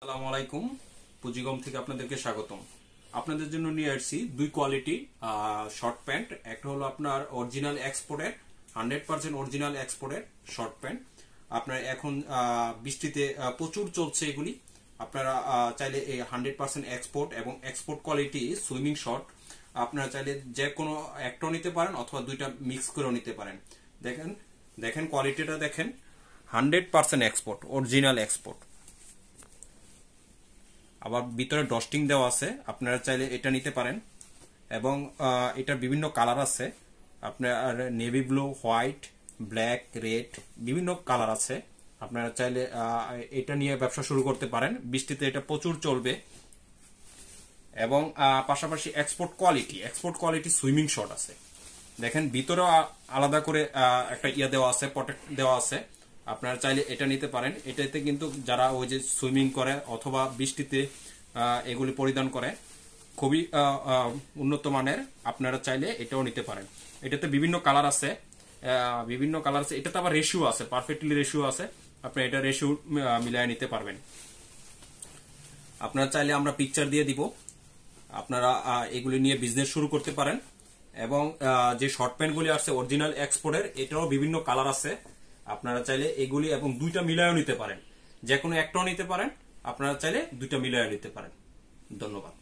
আসসালামু আলাইকুম। পুঁজিগম থেকে আপনাদেরকে স্বাগতম। আপনাদের জন্য নিয়ে আসছি দুই কোয়ালিটি শর্ট প্যান্ট। একটা হলো আপনার অরিজিনাল এক্সপোর্টের 100% অরিজিনাল এক্সপোর্টের শর্ট প্যান্ট। আপনার এখন বৃষ্টিতে প্রচুর চলছে এগুলি। আপনারা চাইলে এই 100% এক্সপোর্ট এবং এক্সপোর্ট কোয়ালিটি সুইমিং শর্ট আপনারা চাইলে যে কোনো একটাও নিতে পারেন অথবা দুইটা মিক্স করেও নিতে পারেন। দেখেন দেখেন কোয়ালিটিটা দেখেন, 100% এক্সপোর্ট, অরিজিনাল এক্সপোর্ট। আবার ভিতরে ডস্টিং দেওয়া আছে, আপনারা চাইলে এটা নিতে পারেন। এবং এটার বিভিন্ন কালার আছে, আপনার navy blue, white, black, red, বিভিন্ন কালার আছে। আপনারা চাইলে এটা নিয়ে ব্যবসা শুরু করতে পারেন। বৃষ্টিতে এটা প্রচুর চলবে। এবং পাশাপাশি এক্সপোর্ট কোয়ালিটি সুইমিং শর্ট আছে। দেখেন ভিতরেও আলাদা করে একটা দেওয়া আছে, প্রটেক্ট দেওয়া আছে। আপনারা চাইলে এটা নিতে পারেন। এটাতে কিন্তু যারা ওই যে সুইমিং করে অথবা বৃষ্টিতে এগুলি পরিধান করে, খুবই উন্নত মানের। আপনারা চাইলে এটাও নিতে পারেন। এটাতে বিভিন্ন কালার আছে, এটাতে আবার রেশিও আছে, পারফেক্টলি রেশিও আছে। আপনি এটা রেশিও মিলিয়ে নিতে পারবেন। আপনারা চাইলে আমরা পিকচার দিয়ে দিব, আপনারা এগুলি নিয়ে বিজনেস শুরু করতে পারেন। এবং যে শর্ট প্যান্টগুলি আছে অরিজিনাল এক্সপোর্টের, এটাও বিভিন্ন কালার আছে। আপনারা চাইলে এগুলি এবং দুইটা মিলায়ও নিতে পারেন। যে কোনো একটাও নিতে পারেন, আপনারা চাইলে দুইটা মিলায়ও নিতে পারেন। ধন্যবাদ।